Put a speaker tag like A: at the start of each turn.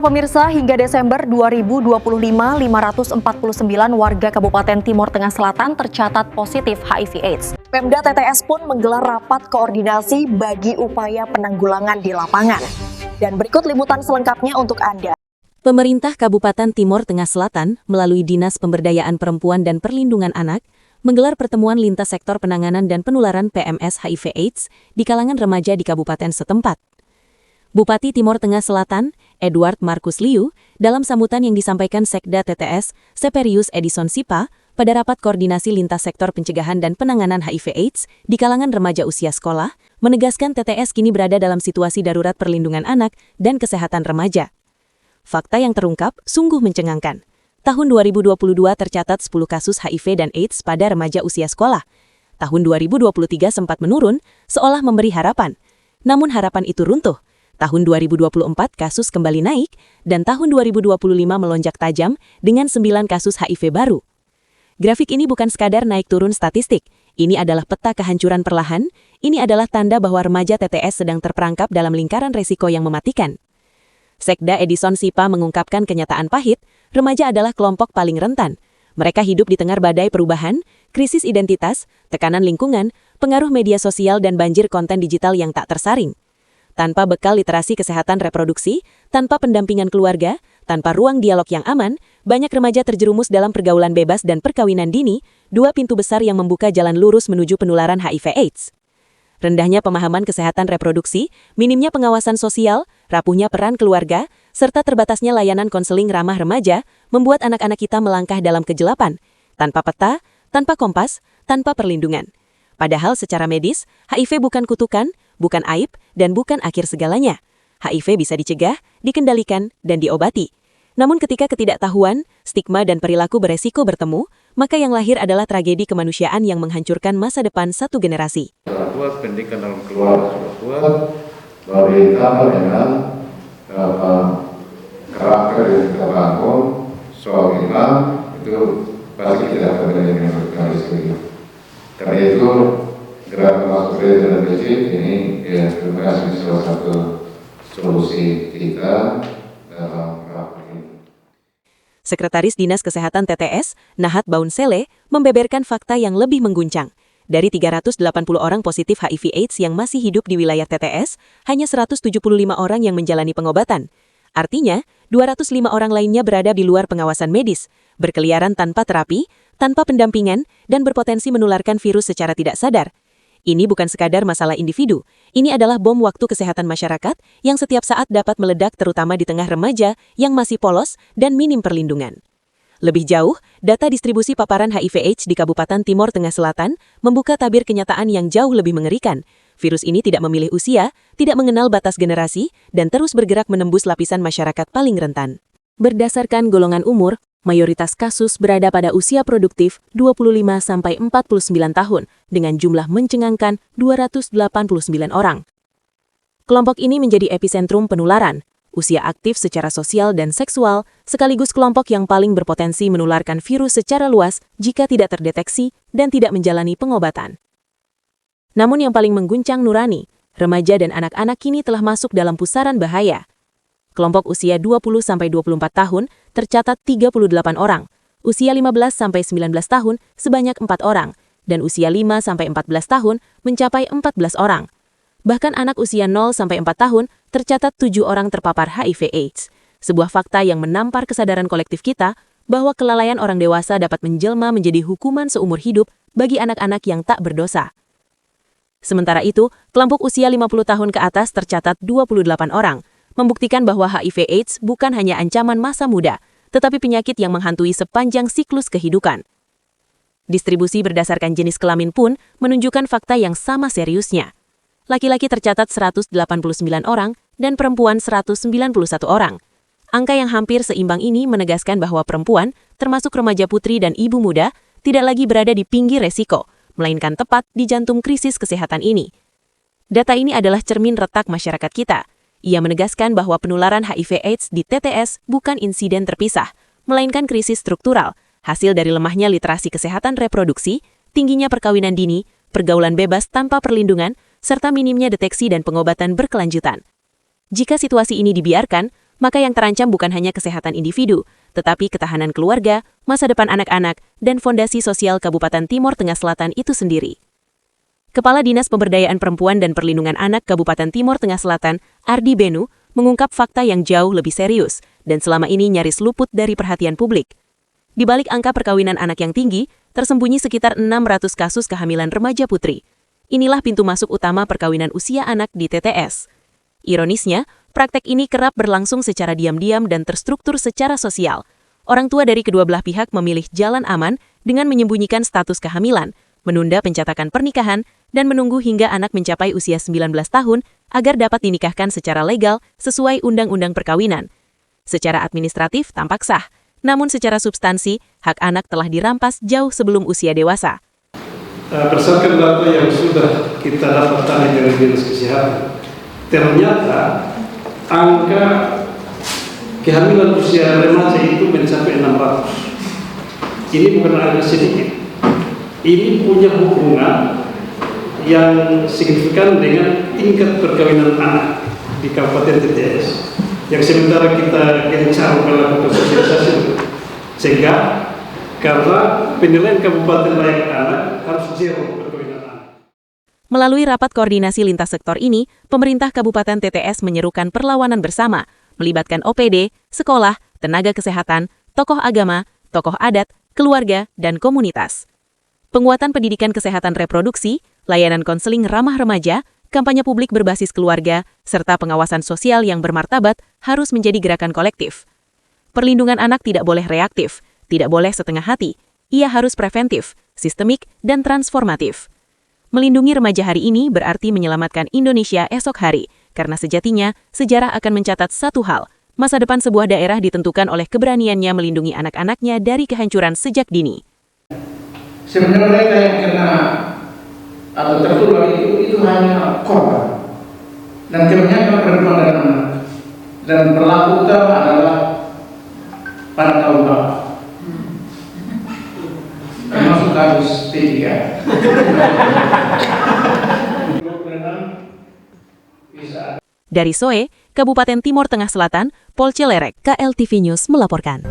A: Pemirsa, hingga Desember 2025, 549 warga Kabupaten Timur Tengah Selatan tercatat positif HIV/AIDS. Pemda TTS pun menggelar rapat koordinasi bagi upaya penanggulangan di lapangan. Dan berikut liputan selengkapnya untuk Anda.
B: Pemerintah Kabupaten Timur Tengah Selatan melalui Dinas Pemberdayaan Perempuan dan Perlindungan Anak menggelar pertemuan lintas sektor penanganan dan penularan PMS HIV/AIDS di kalangan remaja di kabupaten setempat. Bupati Timur Tengah Selatan, Edward Markus Liu, dalam sambutan yang disampaikan Sekda TTS, Seperius Edison Sipa, pada rapat koordinasi lintas sektor pencegahan dan penanganan HIV/AIDS di kalangan remaja usia sekolah, menegaskan TTS kini berada dalam situasi darurat perlindungan anak dan kesehatan remaja. Fakta yang terungkap sungguh mencengangkan. Tahun 2022 tercatat 10 kasus HIV dan AIDS pada remaja usia sekolah. Tahun 2023 sempat menurun, seolah memberi harapan. Namun harapan itu runtuh. Tahun 2024 kasus kembali naik, dan tahun 2025 melonjak tajam dengan 9 kasus HIV baru. Grafik ini bukan sekadar naik turun statistik, ini adalah peta kehancuran perlahan, ini adalah tanda bahwa remaja TTS sedang terperangkap dalam lingkaran resiko yang mematikan. Sekda Edison Sipa mengungkapkan kenyataan pahit, remaja adalah kelompok paling rentan. Mereka hidup di tengah badai perubahan, krisis identitas, tekanan lingkungan, pengaruh media sosial dan banjir konten digital yang tak tersaring. Tanpa bekal literasi kesehatan reproduksi, tanpa pendampingan keluarga, tanpa ruang dialog yang aman, banyak remaja terjerumus dalam pergaulan bebas dan perkawinan dini, dua pintu besar yang membuka jalan lurus menuju penularan HIV/AIDS. Rendahnya pemahaman kesehatan reproduksi, minimnya pengawasan sosial, rapuhnya peran keluarga, serta terbatasnya layanan konseling ramah remaja, membuat anak-anak kita melangkah dalam kegelapan, tanpa peta, tanpa kompas, tanpa perlindungan. Padahal secara medis, HIV bukan kutukan, bukan aib, dan bukan akhir segalanya. HIV bisa dicegah, dikendalikan, dan diobati. Namun ketika ketidaktahuan, stigma dan perilaku beresiko bertemu, maka yang lahir adalah tragedi kemanusiaan yang menghancurkan masa depan satu generasi.
C: Buat pendidikan dalam keluarga sudah kuat, baru ditambah dengan karakter yang kita bangun, soal iman, itu pasti kita akan dengan berkali-kali. Karena itu, gerakan masuk dan masjid ini terima kasih salah satu solusi kita dalam rapat ini.
B: Sekretaris Dinas Kesehatan TTS, Nahat Baunsele, membeberkan fakta yang lebih mengguncang. Dari 380 orang positif HIV/AIDS yang masih hidup di wilayah TTS, hanya 175 orang yang menjalani pengobatan. Artinya, 205 orang lainnya berada di luar pengawasan medis, berkeliaran tanpa terapi, tanpa pendampingan, dan berpotensi menularkan virus secara tidak sadar. Ini bukan sekadar masalah individu, ini adalah bom waktu kesehatan masyarakat yang setiap saat dapat meledak terutama di tengah remaja yang masih polos dan minim perlindungan. Lebih jauh, data distribusi paparan HIV/AIDS di Kabupaten Timur Tengah Selatan membuka tabir kenyataan yang jauh lebih mengerikan. Virus ini tidak memilih usia, tidak mengenal batas generasi, dan terus bergerak menembus lapisan masyarakat paling rentan. Berdasarkan golongan umur, mayoritas kasus berada pada usia produktif 25-49 tahun dengan jumlah mencengangkan 289 orang. Kelompok ini menjadi epicentrum penularan, usia aktif secara sosial dan seksual, sekaligus kelompok yang paling berpotensi menularkan virus secara luas jika tidak terdeteksi dan tidak menjalani pengobatan. Namun yang paling mengguncang nurani, remaja dan anak-anak kini telah masuk dalam pusaran bahaya. Kelompok usia 20-24 tahun tercatat 38 orang, usia 15-19 tahun sebanyak 4 orang, dan usia 5-14 tahun mencapai 14 orang. Bahkan anak usia 0-4 tahun tercatat 7 orang terpapar HIV/AIDS. Sebuah fakta yang menampar kesadaran kolektif kita bahwa kelalaian orang dewasa dapat menjelma menjadi hukuman seumur hidup bagi anak-anak yang tak berdosa. Sementara itu, kelompok usia 50 tahun ke atas tercatat 28 orang, membuktikan bahwa HIV/AIDS bukan hanya ancaman masa muda, tetapi penyakit yang menghantui sepanjang siklus kehidupan. Distribusi berdasarkan jenis kelamin pun menunjukkan fakta yang sama seriusnya. Laki-laki tercatat 189 orang dan perempuan 191 orang. Angka yang hampir seimbang ini menegaskan bahwa perempuan, termasuk remaja putri dan ibu muda, tidak lagi berada di pinggir resiko, melainkan tepat di jantung krisis kesehatan ini. Data ini adalah cermin retak masyarakat kita. Ia menegaskan bahwa penularan HIV/AIDS di TTS bukan insiden terpisah, melainkan krisis struktural, hasil dari lemahnya literasi kesehatan reproduksi, tingginya perkawinan dini, pergaulan bebas tanpa perlindungan, serta minimnya deteksi dan pengobatan berkelanjutan. Jika situasi ini dibiarkan, maka yang terancam bukan hanya kesehatan individu, tetapi ketahanan keluarga, masa depan anak-anak, dan fondasi sosial Kabupaten Timor Tengah Selatan itu sendiri. Kepala Dinas Pemberdayaan Perempuan dan Perlindungan Anak Kabupaten Timor Tengah Selatan, Ardi Benu, mengungkap fakta yang jauh lebih serius dan selama ini nyaris luput dari perhatian publik. Di balik angka perkawinan anak yang tinggi, tersembunyi sekitar 600 kasus kehamilan remaja putri. Inilah pintu masuk utama perkawinan usia anak di TTS. Ironisnya, praktek ini kerap berlangsung secara diam-diam dan terstruktur secara sosial. Orang tua dari kedua belah pihak memilih jalan aman dengan menyembunyikan status kehamilan, menunda pencetakan pernikahan, dan menunggu hingga anak mencapai usia 19 tahun agar dapat dinikahkan secara legal sesuai Undang-Undang Perkawinan. Secara administratif tampak sah, namun secara substansi, hak anak telah dirampas jauh sebelum usia dewasa.
D: Berdasarkan data yang sudah kita dapatkan dari Dinas Kesehatan, ternyata angka kehamilan usia remaja itu mencapai 600. Ini bukan angka sedikit. Ini punya hubungan yang signifikan dengan tingkat perkawinan anak di Kabupaten TTS. Yang sementara kita gencar melakukan sosialisasi, sehingga karena penilaian Kabupaten layak anak harus zero perkawinan anak.
B: Melalui rapat koordinasi lintas sektor ini, pemerintah Kabupaten TTS menyerukan perlawanan bersama, melibatkan OPD, sekolah, tenaga kesehatan, tokoh agama, tokoh adat, keluarga, dan komunitas. Penguatan pendidikan kesehatan reproduksi, layanan konseling ramah remaja, kampanye publik berbasis keluarga, serta pengawasan sosial yang bermartabat harus menjadi gerakan kolektif. Perlindungan anak tidak boleh reaktif, tidak boleh setengah hati, ia harus preventif, sistemik, dan transformatif. Melindungi remaja hari ini berarti menyelamatkan Indonesia esok hari, karena sejatinya sejarah akan mencatat satu hal, masa depan sebuah daerah ditentukan oleh keberaniannya melindungi anak-anaknya dari kehancuran sejak dini.
E: Sebenarnya mereka yang kena atau tertular itu hanya korban, dan kebanyakan perempuan dan anak, dan pelaku utama adalah para kaum bawah, termasuk kasus P3.
B: Dari Soe, Kabupaten Timor Tengah Selatan, Pol Celerek, KLTV News melaporkan.